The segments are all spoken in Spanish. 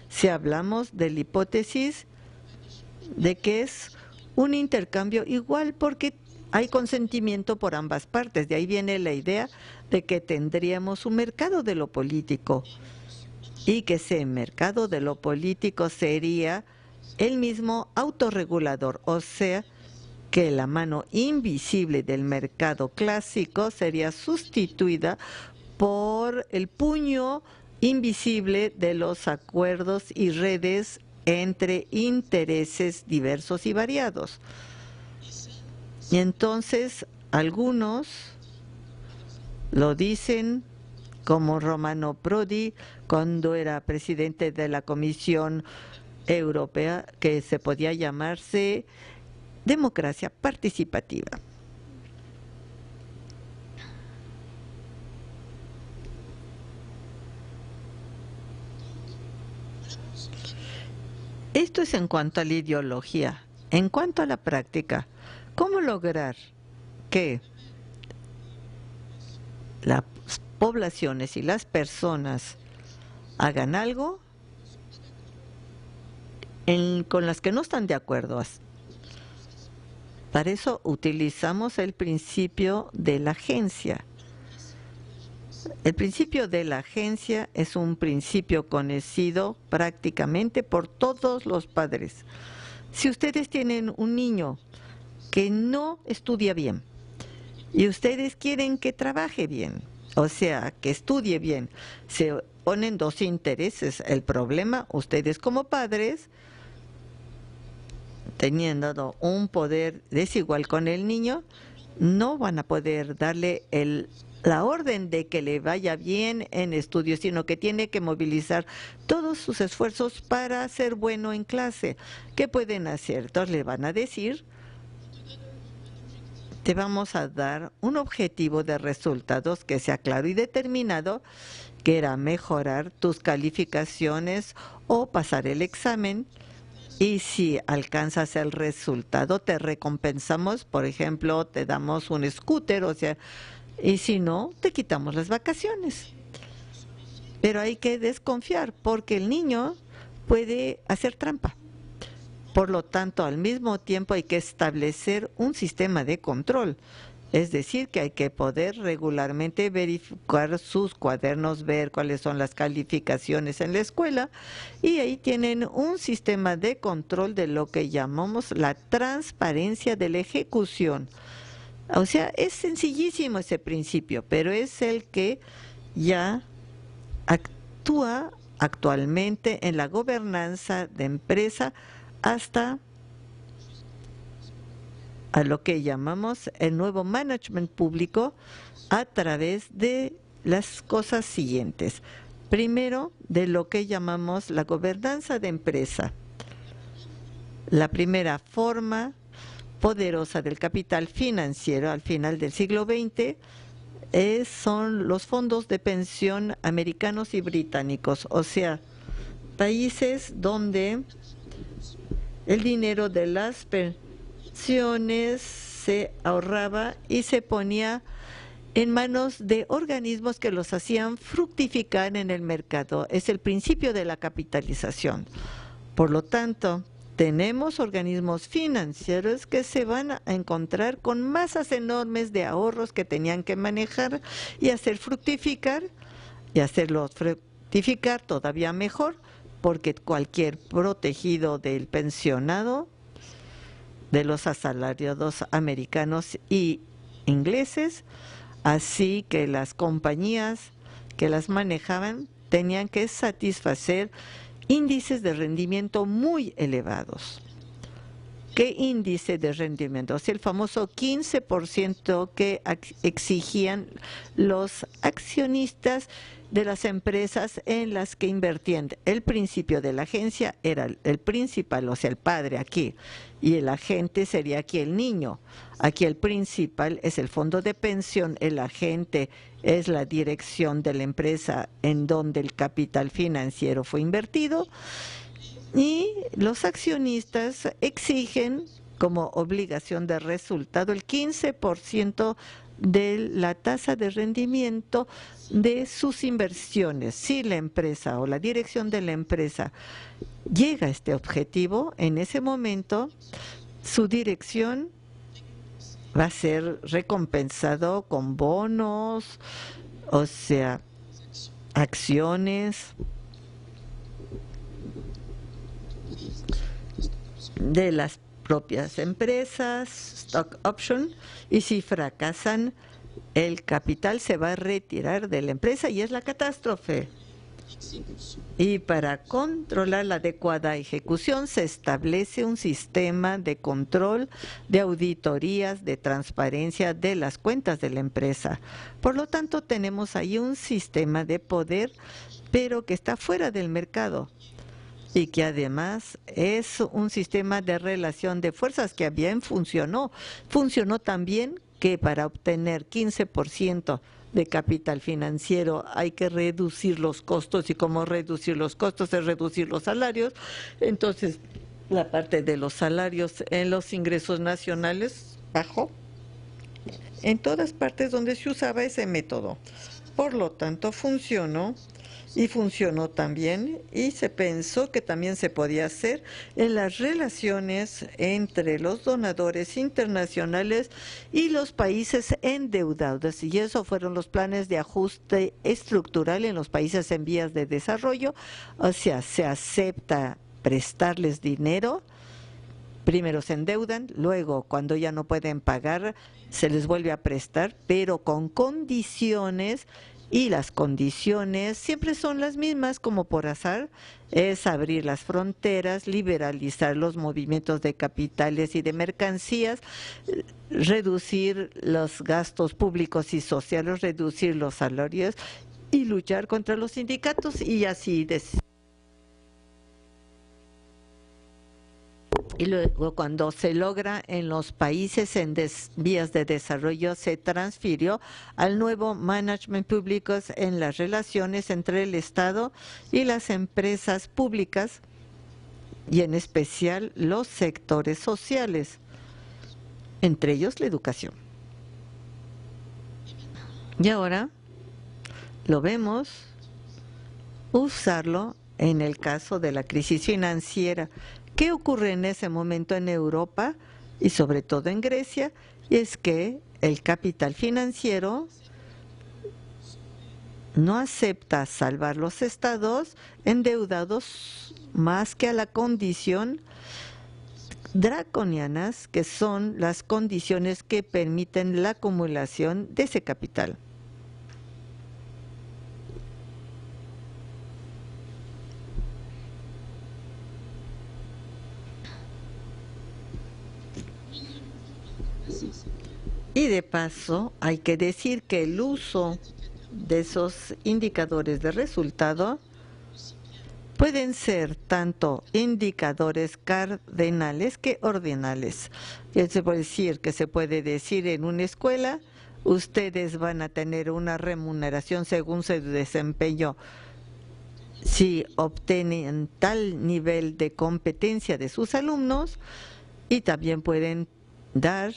si hablamos de la hipótesis de que es un intercambio igual porque hay consentimiento por ambas partes. De ahí viene la idea de que tendríamos un mercado de lo político y que ese mercado de lo político sería el mismo autorregulador, o sea, que la mano invisible del mercado clásico sería sustituida por el puño invisible de los acuerdos y redes entre intereses diversos y variados. Y entonces algunos lo dicen, como Romano Prodi cuando era presidente de la Comisión Europea, que se podía llamarse democracia participativa. Esto es en cuanto a la ideología. En cuanto a la práctica, ¿cómo lograr que las poblaciones y las personas hagan algo con las que no están de acuerdo? Para eso utilizamos el principio de la agencia. El principio de la agencia es un principio conocido prácticamente por todos los padres. Si ustedes tienen un niño que no estudia bien y ustedes quieren que trabaje bien, o sea, que estudie bien, se ponen dos intereses. El problema, ustedes como padres, teniendo un poder desigual con el niño, no van a poder darle la orden de que le vaya bien en estudios, sino que tiene que movilizar todos sus esfuerzos para ser bueno en clase. ¿Qué pueden hacer? Entonces le van a decir, te vamos a dar un objetivo de resultados que sea claro y determinado, que era mejorar tus calificaciones o pasar el examen. Y si alcanzas el resultado, te recompensamos, por ejemplo, te damos un scooter, o sea, y si no, te quitamos las vacaciones. Pero hay que desconfiar porque el niño puede hacer trampa. Por lo tanto, al mismo tiempo hay que establecer un sistema de control. Es decir, que hay que poder regularmente verificar sus cuadernos, ver cuáles son las calificaciones en la escuela, y ahí tienen un sistema de control de lo que llamamos la transparencia de la ejecución. O sea, es sencillísimo ese principio, pero es el que ya actúa actualmente en la gobernanza de empresa hasta a lo que llamamos el nuevo management público a través de las cosas siguientes. Primero, de lo que llamamos la gobernanza de empresa. La primera forma poderosa del capital financiero al final del siglo XX son los fondos de pensión americanos y británicos, o sea, países donde el dinero de las pensiones se ahorraba y se ponía en manos de organismos que los hacían fructificar en el mercado. Es el principio de la capitalización. Por lo tanto, tenemos organismos financieros que se van a encontrar con masas enormes de ahorros que tenían que manejar y hacer fructificar, y hacerlos fructificar todavía mejor, porque cualquier protegido del pensionado, de los asalariados americanos y ingleses, así que las compañías que las manejaban tenían que satisfacer índices de rendimiento muy elevados. ¿Qué índice de rendimiento? O sea, el famoso 15% que exigían los accionistas de las empresas en las que invertían. El principio de la agencia era el principal, o sea, el padre aquí, y el agente sería aquí el niño. Aquí el principal es el fondo de pensión, el agente es la dirección de la empresa en donde el capital financiero fue invertido, y los accionistas exigen como obligación de resultado el 15% de la tasa de rendimiento de sus inversiones. Si la empresa o la dirección de la empresa llega a este objetivo, en ese momento su dirección va a ser recompensado con bonos, o sea, acciones de las propias empresas, stock option, y si fracasan, el capital se va a retirar de la empresa y es la catástrofe. Y para controlar la adecuada ejecución se establece un sistema de control, de auditorías, de transparencia de las cuentas de la empresa. Por lo tanto, tenemos ahí un sistema de poder, pero que está fuera del mercado y que además es un sistema de relación de fuerzas que bien funcionó. Funcionó también que para obtener 15% de capital financiero hay que reducir los costos, y como reducir los costos es reducir los salarios. Entonces, la parte de los salarios en los ingresos nacionales bajó en todas partes donde se usaba ese método. Por lo tanto, funcionó. Y funcionó también, y se pensó que también se podía hacer en las relaciones entre los donadores internacionales y los países endeudados. Y eso fueron los planes de ajuste estructural en los países en vías de desarrollo. O sea, se acepta prestarles dinero. Primero se endeudan, luego cuando ya no pueden pagar se les vuelve a prestar, pero con condiciones, y las condiciones siempre son las mismas como por azar, es abrir las fronteras, liberalizar los movimientos de capitales y de mercancías, reducir los gastos públicos y sociales, reducir los salarios y luchar contra los sindicatos y así Y luego, cuando se logra en los países en vías de desarrollo, se transfirió al nuevo management público en las relaciones entre el Estado y las empresas públicas, y en especial los sectores sociales, entre ellos la educación. Y ahora lo vemos usarlo en el caso de la crisis financiera. ¿Qué ocurre en ese momento en Europa y sobre todo en Grecia? Y es que el capital financiero no acepta salvar los estados endeudados más que a la condición draconianas, que son las condiciones que permiten la acumulación de ese capital. Y de paso, hay que decir que el uso de esos indicadores de resultado pueden ser tanto indicadores cardinales que ordinales. Se puede decir en una escuela, ustedes van a tener una remuneración según su desempeño si obtienen tal nivel de competencia de sus alumnos, y también pueden dar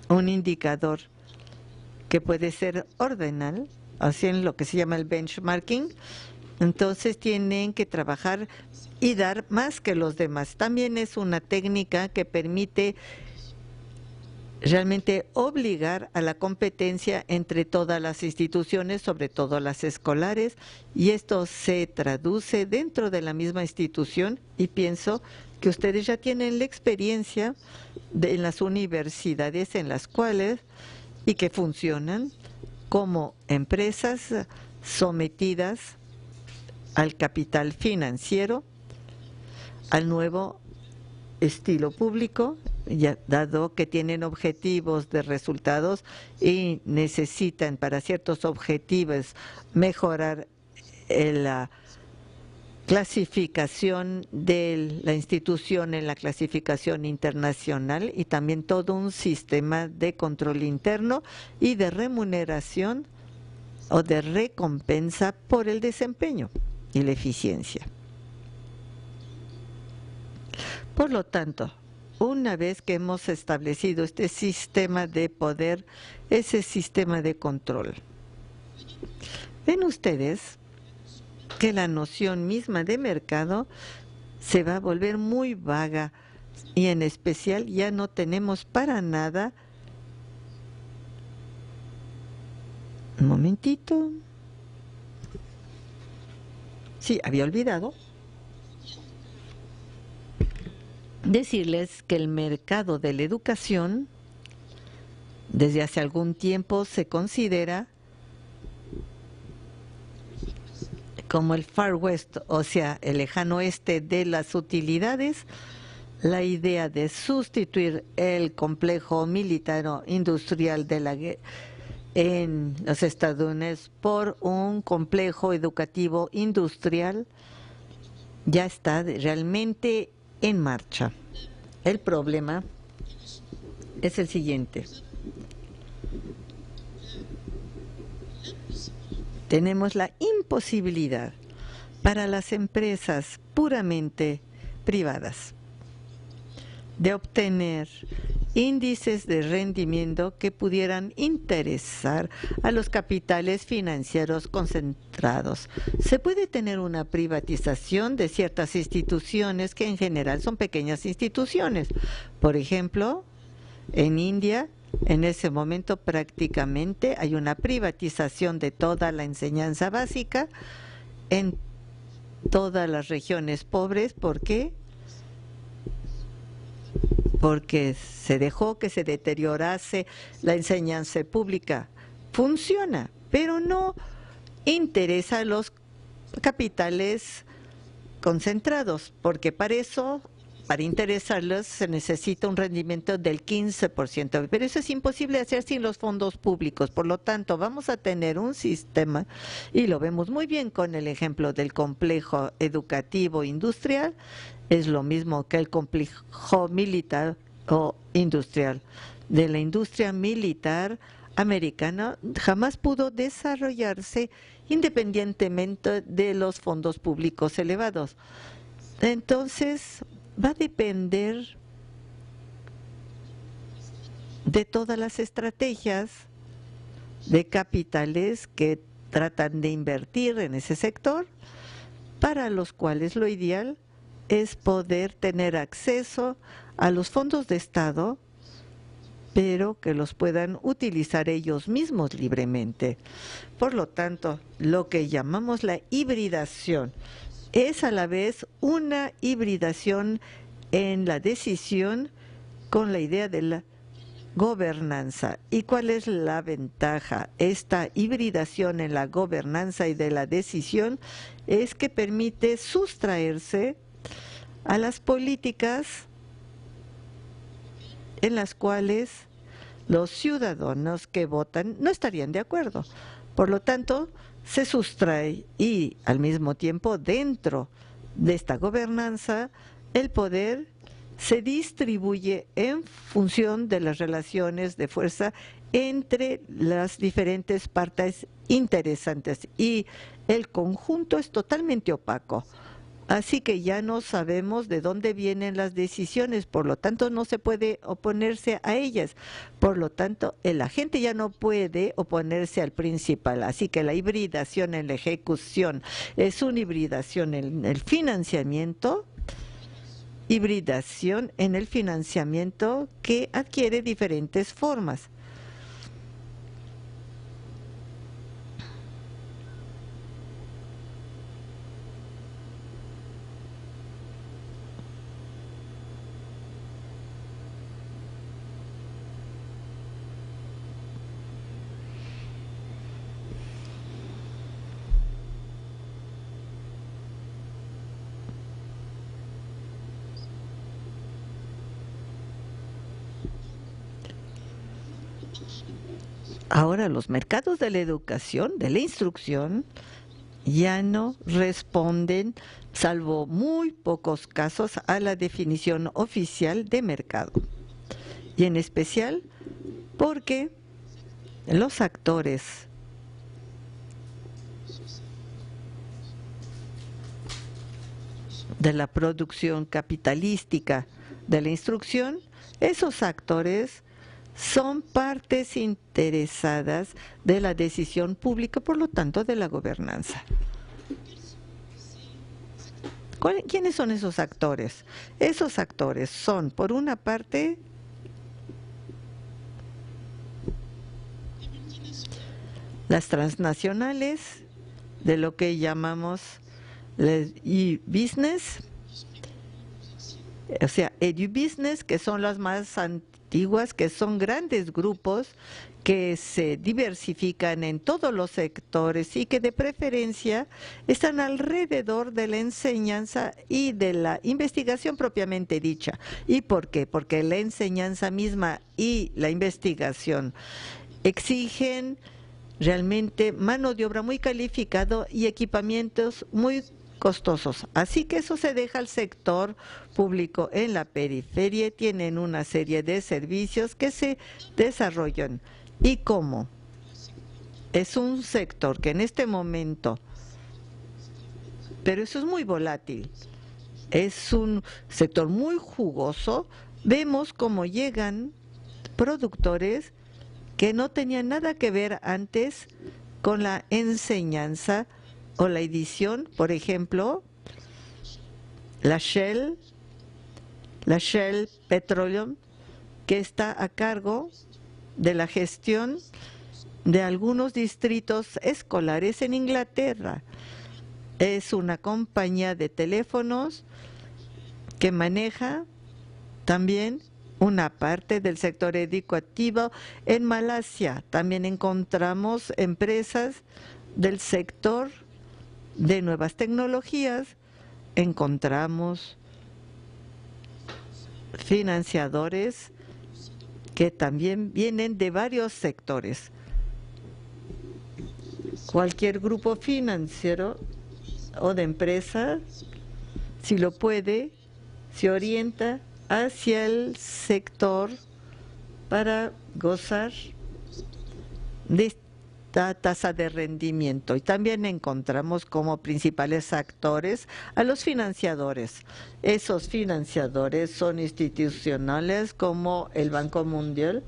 un indicador que puede ser ordinal, así en lo que se llama el benchmarking. Entonces tienen que trabajar y dar más que los demás. También es una técnica que permite realmente obligar a la competencia entre todas las instituciones, sobre todo las escolares, y esto se traduce dentro de la misma institución, y pienso que ustedes ya tienen la experiencia en las universidades en las cuales y que funcionan como empresas sometidas al capital financiero, al nuevo estilo público, ya dado que tienen objetivos de resultados y necesitan para ciertos objetivos mejorar la clasificación de la institución en la clasificación internacional, y también todo un sistema de control interno y de remuneración o de recompensa por el desempeño y la eficiencia. Por lo tanto, una vez que hemos establecido este sistema de poder, ese sistema de control. Ven ustedes que la noción misma de mercado se va a volver muy vaga y en especial ya no tenemos para nada. Un momentito. Sí, había olvidado decirles que el mercado de la educación desde hace algún tiempo se considera como el Far West, o sea, el lejano oeste de las utilidades. La idea de sustituir el complejo militar o industrial de la en los Estados Unidos por un complejo educativo industrial ya está realmente en marcha. El problema es el siguiente. Tenemos la imposibilidad para las empresas puramente privadas de obtener índices de rendimiento que pudieran interesar a los capitales financieros concentrados. Se puede tener una privatización de ciertas instituciones que en general son pequeñas instituciones. Por ejemplo, en India, en ese momento prácticamente hay una privatización de toda la enseñanza básica en todas las regiones pobres. ¿Por qué? Porque se dejó que se deteriorase la enseñanza pública. Funciona, pero no interesa a los capitales concentrados, porque para eso, para interesarlos, se necesita un rendimiento del 15%, pero eso es imposible hacer sin los fondos públicos. Por lo tanto, vamos a tener un sistema, y lo vemos muy bien con el ejemplo del complejo educativo industrial, es lo mismo que el complejo militar o industrial. De la industria militar americana jamás pudo desarrollarse independientemente de los fondos públicos elevados. Entonces, va a depender de todas las estrategias de capitales que tratan de invertir en ese sector, para los cuales lo ideal es poder tener acceso a los fondos de Estado, pero que los puedan utilizar ellos mismos libremente. Por lo tanto, lo que llamamos la hibridación es a la vez una hibridación en la decisión con la idea de la gobernanza. ¿Y cuál es la ventaja? Esta hibridación en la gobernanza y de la decisión es que permite sustraerse a las políticas en las cuales los ciudadanos que votan no estarían de acuerdo. Por lo tanto, se sustrae y al mismo tiempo dentro de esta gobernanza el poder se distribuye en función de las relaciones de fuerza entre las diferentes partes interesantes y el conjunto es totalmente opaco. Así que ya no sabemos de dónde vienen las decisiones, por lo tanto no se puede oponerse a ellas. Por lo tanto, el agente ya no puede oponerse al principal. Así que la hibridación en la ejecución es una hibridación en el financiamiento, hibridación en el financiamiento que adquiere diferentes formas. Ahora los mercados de la educación, de la instrucción, ya no responden, salvo muy pocos casos, a la definición oficial de mercado. Y en especial porque los actores de la producción capitalística de la instrucción, esos actores son partes interesadas de la decisión pública, por lo tanto, de la gobernanza. ¿Quiénes son esos actores? Esos actores son, por una parte, las transnacionales, de lo que llamamos e-business, o sea, edu-business, que son las más antiguas, que son grandes grupos que se diversifican en todos los sectores y que de preferencia están alrededor de la enseñanza y de la investigación propiamente dicha. ¿Y por qué? Porque la enseñanza misma y la investigación exigen realmente mano de obra muy calificado y equipamientos muy costosos. Así que eso se deja al sector público en la periferia. Tienen una serie de servicios que se desarrollan. ¿Y cómo? Es un sector que en este momento, pero eso es muy volátil, es un sector muy jugoso. Vemos cómo llegan productores que no tenían nada que ver antes con la enseñanza o la edición. Por ejemplo, la Shell Petroleum, que está a cargo de la gestión de algunos distritos escolares en Inglaterra. Es una compañía de teléfonos que maneja también una parte del sector educativo. En Malasia también encontramos empresas del sector de nuevas tecnologías, encontramos financiadores que también vienen de varios sectores. Cualquier grupo financiero o de empresa, si lo puede, se orienta hacia el sector para gozar de esta tasa de rendimiento. Y también encontramos como principales actores a los financiadores. Esos financiadores son institucionales como el Banco Mundial,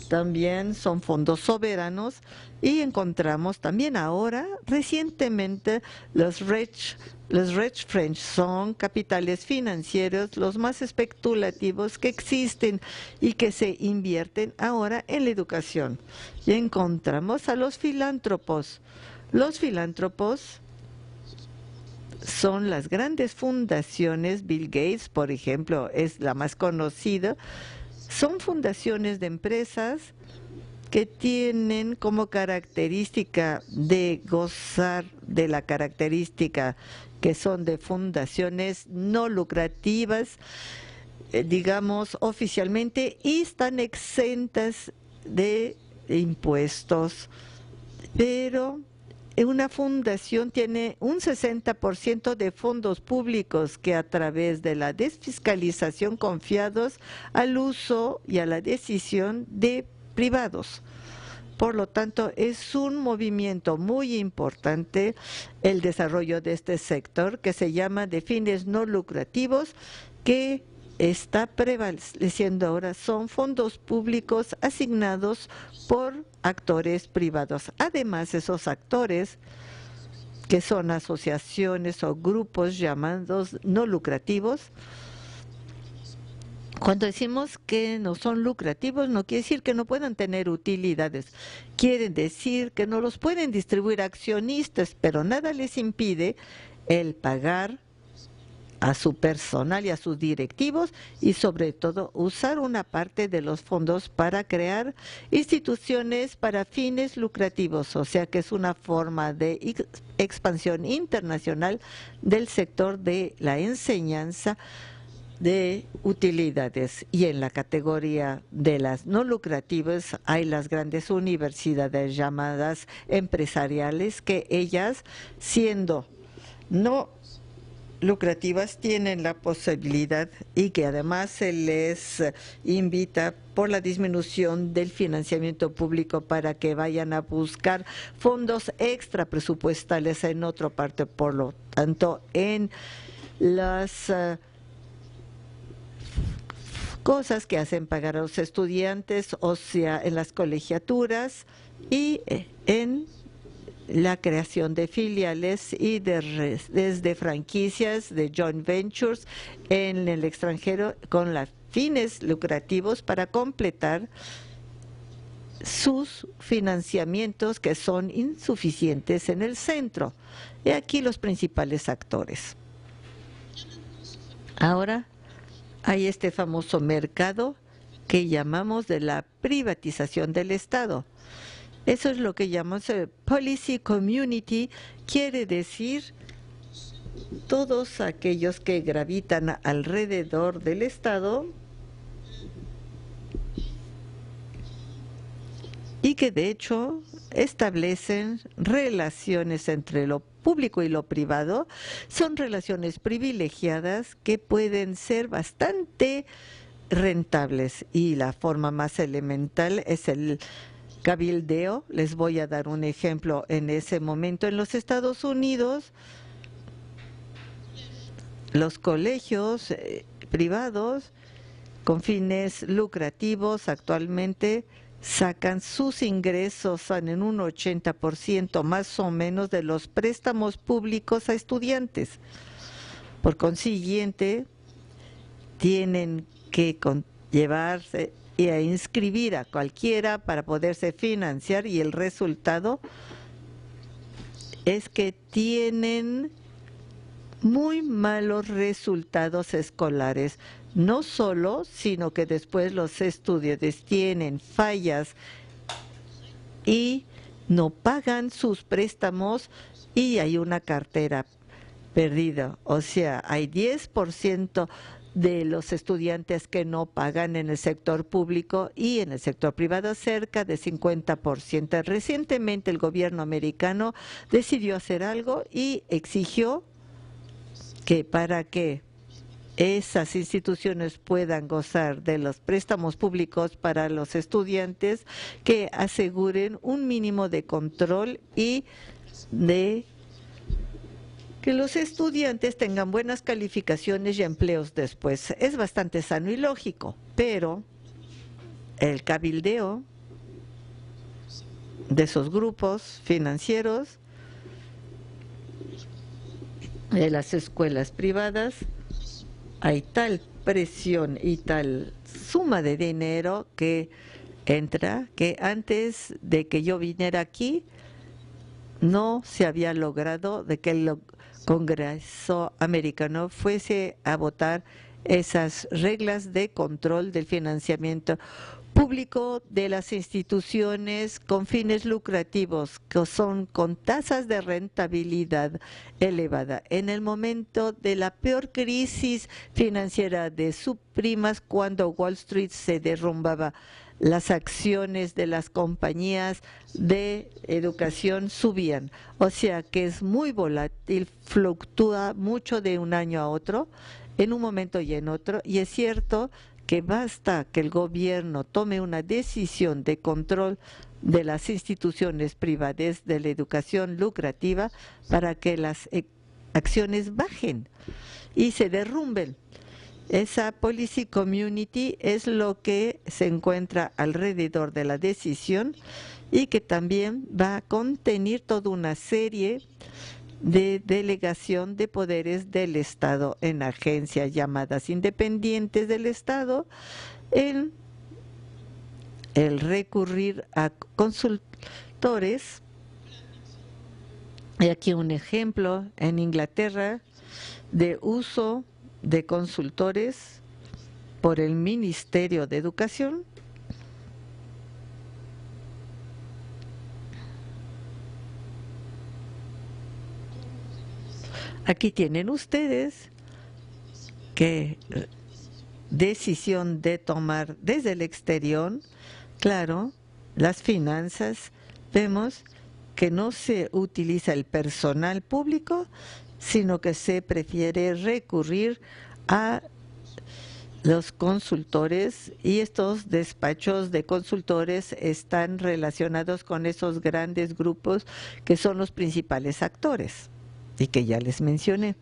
también son fondos soberanos, y encontramos también ahora, recientemente, los Rich French. Son capitales financieros los más especulativos que existen y que se invierten ahora en la educación. Y encontramos a los filántropos. Los filántropos son las grandes fundaciones. Bill Gates, por ejemplo, es la más conocida. Son fundaciones de empresas que tienen como característica de gozar de la característica que son de fundaciones no lucrativas, digamos oficialmente, y están exentas de impuestos. Pero una fundación tiene un 60% de fondos públicos que, a través de la desfiscalización, confiados al uso y a la decisión de privados. Por lo tanto, es un movimiento muy importante el desarrollo de este sector, que se llama de fines no lucrativos, que está prevaleciendo ahora. Son fondos públicos asignados por actores privados. Además, esos actores, que son asociaciones o grupos llamados no lucrativos, cuando decimos que no son lucrativos, no quiere decir que no puedan tener utilidades. Quiere decir que no los pueden distribuir accionistas, pero nada les impide el pagar a su personal y a sus directivos, y sobre todo usar una parte de los fondos para crear instituciones para fines lucrativos. O sea que es una forma de expansión internacional del sector de la enseñanza de utilidades. Y en la categoría de las no lucrativas hay las grandes universidades llamadas empresariales, que ellas, siendo no lucrativas, tienen la posibilidad, y que además se les invita por la disminución del financiamiento público para que vayan a buscar fondos extra presupuestales en otra parte. Por lo tanto, en las cosas que hacen pagar a los estudiantes, o sea, en las colegiaturas y en la creación de filiales y desde franquicias de joint ventures en el extranjero con las fines lucrativos para completar sus financiamientos que son insuficientes en el centro. Y aquí los principales actores. Ahora hay este famoso mercado que llamamos de la privatización del Estado. Eso es lo que llamamos policy community, quiere decir todos aquellos que gravitan alrededor del Estado y que de hecho establecen relaciones entre lo público y lo privado. Son relaciones privilegiadas que pueden ser bastante rentables, y la forma más elemental es el cabildeo. Les voy a dar un ejemplo. En ese momento en los Estados Unidos, los colegios privados con fines lucrativos actualmente sacan sus ingresos en un 80% más o menos de los préstamos públicos a estudiantes. Por consiguiente, tienen que llevarse y a inscribir a cualquiera para poderse financiar, y el resultado es que tienen muy malos resultados escolares. No solo, sino que después los estudiantes tienen fallas y no pagan sus préstamos y hay una cartera perdida. O sea, hay 10% de los estudiantes que no pagan en el sector público, y en el sector privado cerca de 50%. Recientemente el gobierno americano decidió hacer algo y exigió que para que esas instituciones puedan gozar de los préstamos públicos para los estudiantes, que aseguren un mínimo de control y de que los estudiantes tengan buenas calificaciones y empleos después. Es bastante sano y lógico, pero el cabildeo de esos grupos financieros, de las escuelas privadas, hay tal presión y tal suma de dinero que entra, que antes de que yo viniera aquí no se había logrado de que el Congreso americano fuese a votar esas reglas de control del financiamiento público de las instituciones con fines lucrativos, que son con tasas de rentabilidad elevada. En el momento de la peor crisis financiera de subprimas, cuando Wall Street se derrumbaba, las acciones de las compañías de educación subían. O sea que es muy volátil, fluctúa mucho de un año a otro, en un momento y en otro, y es cierto que basta que el gobierno tome una decisión de control de las instituciones privadas de la educación lucrativa para que las acciones bajen y se derrumben. Esa policy community es lo que se encuentra alrededor de la decisión, y que también va a contener toda una serie de delegación de poderes del Estado en agencias llamadas independientes del Estado, en el recurrir a consultores. Hay aquí un ejemplo en Inglaterra de uso de consultores por el Ministerio de Educación. Aquí tienen ustedes qué decisión de tomar desde el exterior. Claro, las finanzas, vemos que no se utiliza el personal público, sino que se prefiere recurrir a los consultores, y estos despachos de consultores están relacionados con esos grandes grupos que son los principales actores y que ya les mencioné.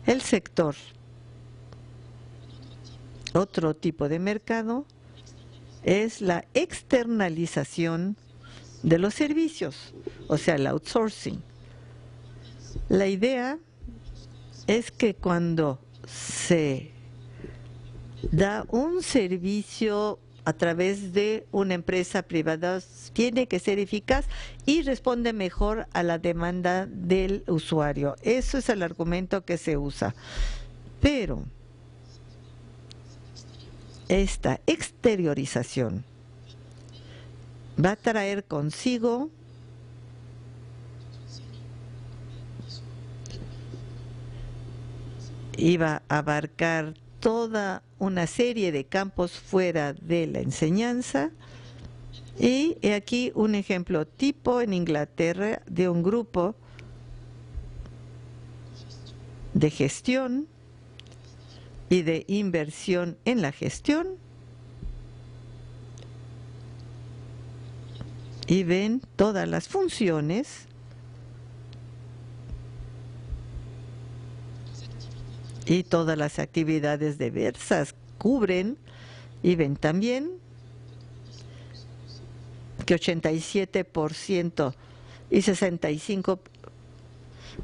El sector Otro tipo de mercado es la externalización de los servicios, o sea, el outsourcing. La idea es que cuando se da un servicio a través de una empresa privada, tiene que ser eficaz y responde mejor a la demanda del usuario. Eso es el argumento que se usa. Pero esta exteriorización va a traer consigo y va a abarcar toda una serie de campos fuera de la enseñanza. Y he aquí un ejemplo tipo en Inglaterra de un grupo de gestión y de inversión en la gestión, y ven todas las funciones y todas las actividades diversas cubren, y ven también que 87% y 65%,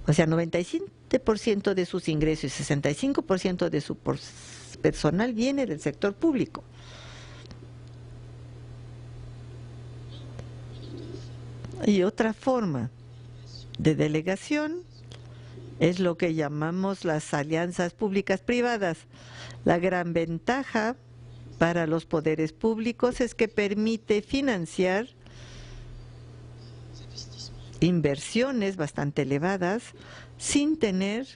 o sea, 97% de sus ingresos y 65% de su personal viene del sector público. Y otra forma de delegación es lo que llamamos las alianzas públicas-privadas. La gran ventaja para los poderes públicos es que permite financiar inversiones bastante elevadas sin tener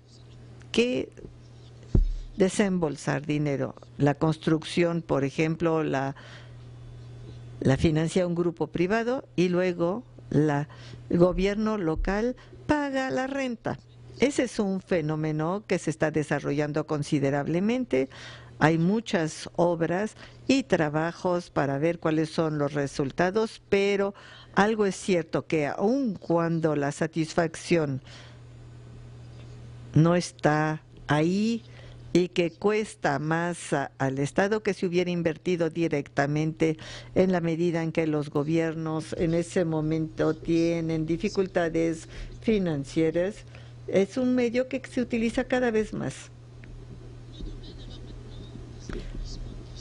que desembolsar dinero. La construcción, por ejemplo, la financia un grupo privado y luego el gobierno local paga la renta. Ese es un fenómeno que se está desarrollando considerablemente. Hay muchas obras y trabajos para ver cuáles son los resultados, pero algo es cierto, que aun cuando la satisfacción no está ahí y que cuesta más al Estado que se hubiera invertido directamente, en la medida en que los gobiernos en ese momento tienen dificultades financieras, es un medio que se utiliza cada vez más.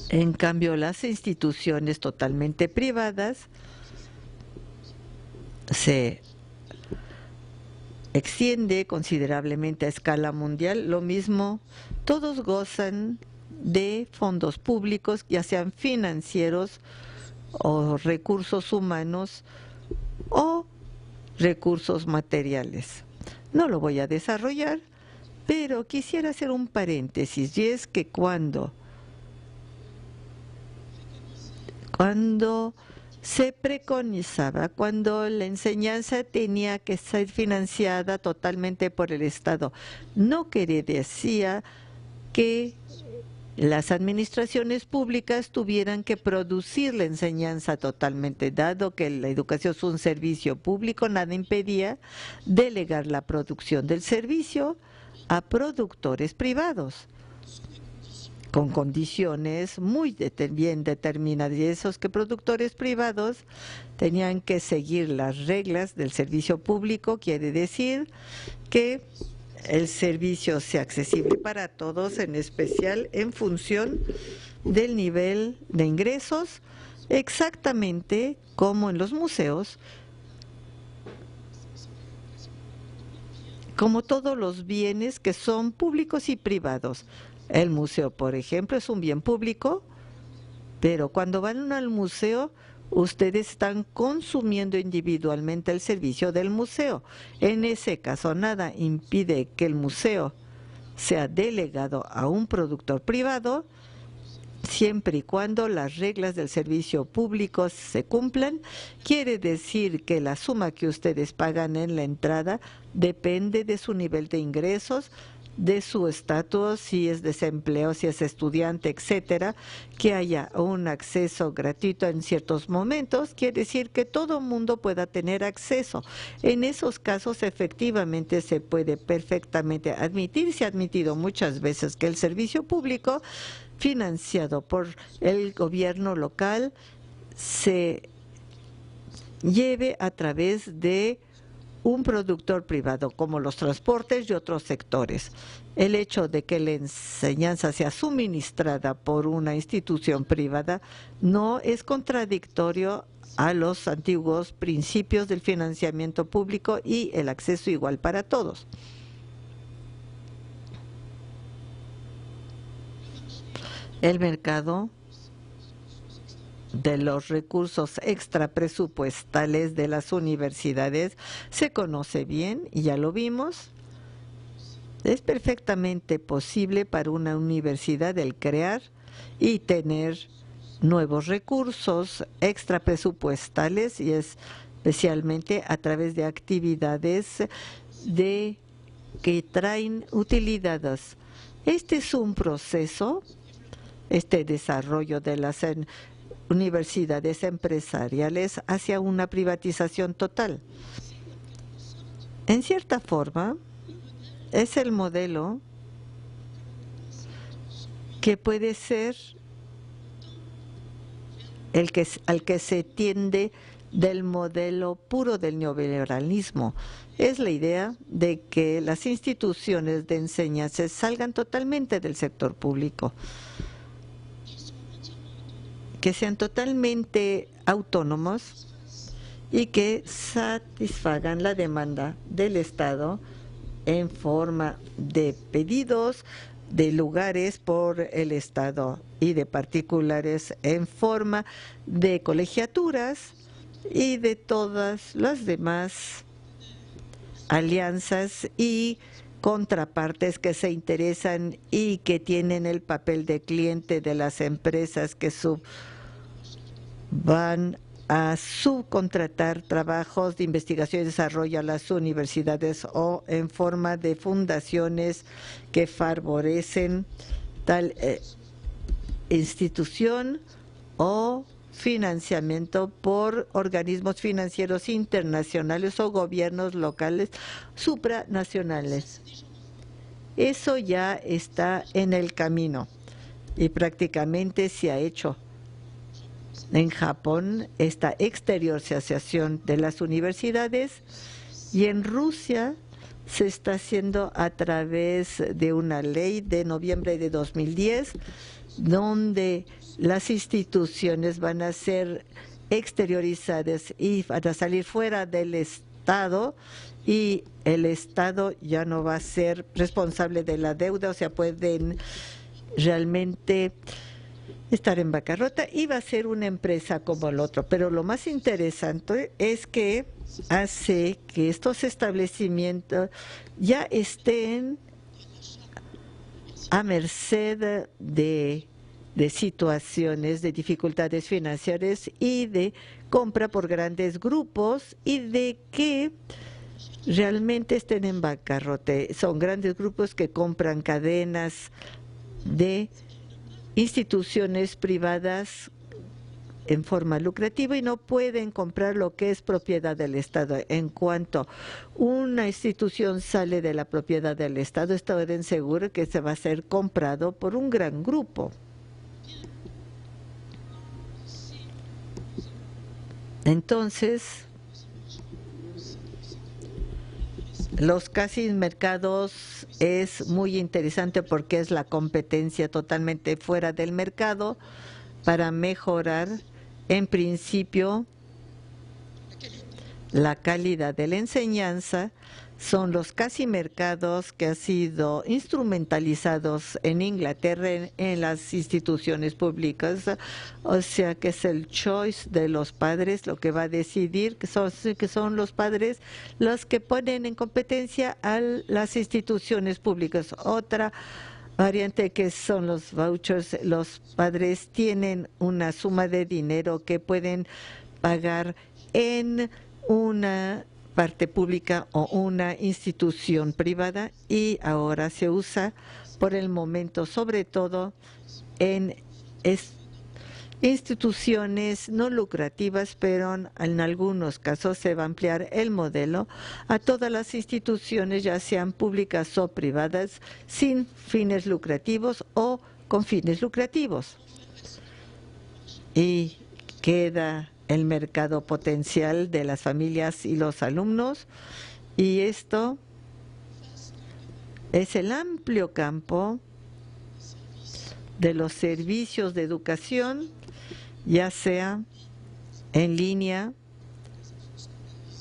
En cambio, las instituciones totalmente privadas se extiende considerablemente a escala mundial. Lo mismo, todos gozan de fondos públicos, ya sean financieros o recursos humanos o recursos materiales. No lo voy a desarrollar, pero quisiera hacer un paréntesis, y es que cuando se preconizaba, cuando la enseñanza tenía que ser financiada totalmente por el Estado, no decía que las administraciones públicas tuvieran que producir la enseñanza totalmente. Dado que la educación es un servicio público, nada impedía delegar la producción del servicio a productores privados, con condiciones muy bien determinadas, y esos que productores privados tenían que seguir las reglas del servicio público. Quiere decir que el servicio sea accesible para todos, en especial en función del nivel de ingresos, exactamente como en los museos, como todos los bienes que son públicos y privados. El museo, por ejemplo, es un bien público, pero cuando van al museo, ustedes están consumiendo individualmente el servicio del museo. En ese caso, nada impide que el museo sea delegado a un productor privado, siempre y cuando las reglas del servicio público se cumplan. Quiere decir que la suma que ustedes pagan en la entrada depende de su nivel de ingresos, de su estatus, si es desempleo, si es estudiante, etcétera, que haya un acceso gratuito en ciertos momentos, quiere decir que todo mundo pueda tener acceso. En esos casos, efectivamente, se puede perfectamente admitir, se ha admitido muchas veces que el servicio público financiado por el gobierno local se lleve a través de un productor privado, como los transportes y otros sectores. El hecho de que la enseñanza sea suministrada por una institución privada no es contradictorio a los antiguos principios del financiamiento público y el acceso igual para todos. El mercado de los recursos extrapresupuestales de las universidades se conoce bien y ya lo vimos. Es perfectamente posible para una universidad el crear y tener nuevos recursos extrapresupuestales y especialmente a través de actividades que traen utilidades. Este es un proceso, este desarrollo de las universidades empresariales hacia una privatización total. En cierta forma, es el modelo que puede ser al que se tiende del modelo puro del neoliberalismo. Es la idea de que las instituciones de enseñanza salgan totalmente del sector público, que sean totalmente autónomos y que satisfagan la demanda del Estado en forma de pedidos de lugares por el Estado y de particulares en forma de colegiaturas y de todas las demás alianzas y contrapartes que se interesan y que tienen el papel de cliente de las empresas que van a subcontratar trabajos de investigación y desarrollo a las universidades o en forma de fundaciones que favorecen tal institución o financiamiento por organismos financieros internacionales o gobiernos locales supranacionales. Eso ya está en el camino y prácticamente se ha hecho. En Japón, esta exteriorización de las universidades, y en Rusia se está haciendo a través de una ley de noviembre de 2010, donde las instituciones van a ser exteriorizadas y van a salir fuera del Estado, y el Estado ya no va a ser responsable de la deuda, o sea, pueden realmente estar en bancarrota y va a ser una empresa como el otro. Pero lo más interesante es que hace que estos establecimientos ya estén a merced de situaciones de dificultades financieras y de compra por grandes grupos y de que realmente estén en bancarrota. Son grandes grupos que compran cadenas de instituciones privadas en forma lucrativa y no pueden comprar lo que es propiedad del Estado. En cuanto una institución sale de la propiedad del Estado, estén seguros que se va a ser comprado por un gran grupo. Entonces, los casi mercados es muy interesante porque es la competencia totalmente fuera del mercado para mejorar, en principio, la calidad de la enseñanza. Son los casi mercados que han sido instrumentalizados en Inglaterra en las instituciones públicas, o sea que es el choice de los padres lo que va a decidir, que son los padres los que ponen en competencia a las instituciones públicas. Otra variante que son los vouchers, los padres tienen una suma de dinero que pueden pagar en una parte pública o una institución privada, y ahora se usa por el momento sobre todo en instituciones no lucrativas, pero en algunos casos se va a ampliar el modelo a todas las instituciones, ya sean públicas o privadas, sin fines lucrativos o con fines lucrativos. Y queda el mercado potencial de las familias y los alumnos, y esto es el amplio campo de los servicios de educación, ya sea en línea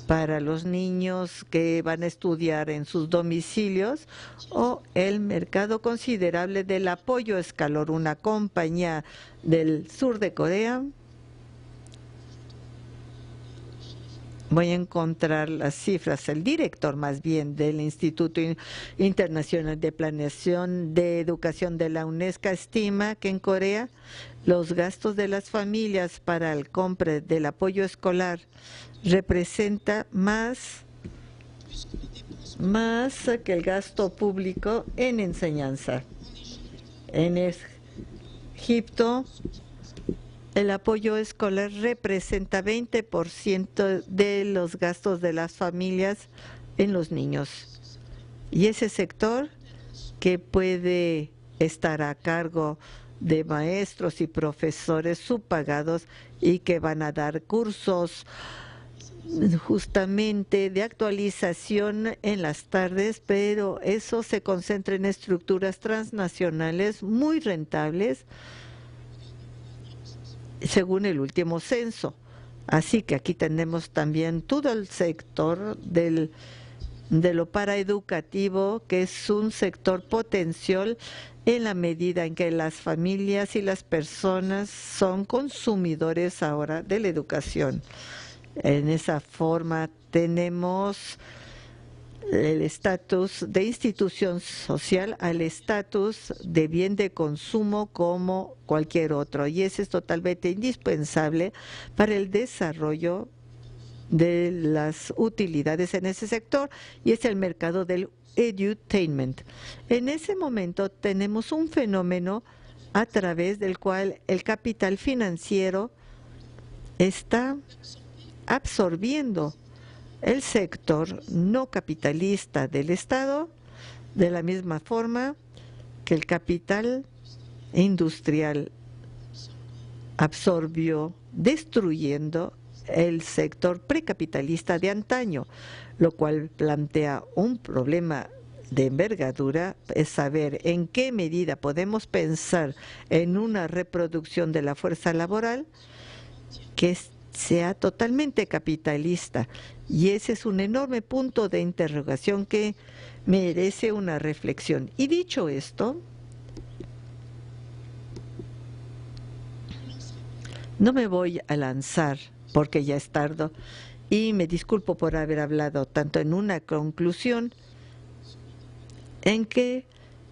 para los niños que van a estudiar en sus domicilios, o el mercado considerable del apoyo escolar. Una compañía del sur de Corea, voy a encontrar las cifras, el director más bien del Instituto Internacional de Planeación de Educación de la UNESCO estima que en Corea los gastos de las familias para el compra del apoyo escolar representa más que el gasto público en enseñanza. En Egipto, el apoyo escolar representa 20% de los gastos de las familias en los niños. Y ese sector, que puede estar a cargo de maestros y profesores subpagados y que van a dar cursos justamente de actualización en las tardes, pero eso se concentra en estructuras transnacionales muy rentables, según el último censo. Así que aquí tenemos también todo el sector de lo paraeducativo, que es un sector potencial en la medida en que las familias y las personas son consumidores ahora de la educación. En esa forma tenemos el estatus de institución social al estatus de bien de consumo como cualquier otro, y ese es totalmente indispensable para el desarrollo de las utilidades en ese sector, y es el mercado del edutainment. En ese momento tenemos un fenómeno a través del cual el capital financiero está absorbiendo el sector no capitalista del Estado, de la misma forma que el capital industrial absorbió, destruyendo el sector precapitalista de antaño, lo cual plantea un problema de envergadura, es saber en qué medida podemos pensar en una reproducción de la fuerza laboral que sea totalmente capitalista. Y ese es un enorme punto de interrogación que merece una reflexión. Y dicho esto, no me voy a lanzar porque ya es tarde, y me disculpo por haber hablado tanto en una conclusión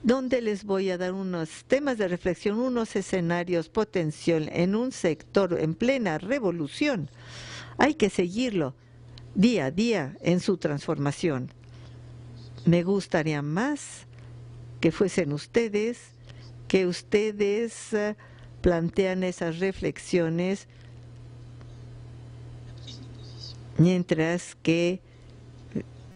donde les voy a dar unos temas de reflexión, unos escenarios potencial en un sector en plena revolución. Hay que seguirlo día a día en su transformación. Me gustaría más que fuesen ustedes, que ustedes plantean esas reflexiones, mientras que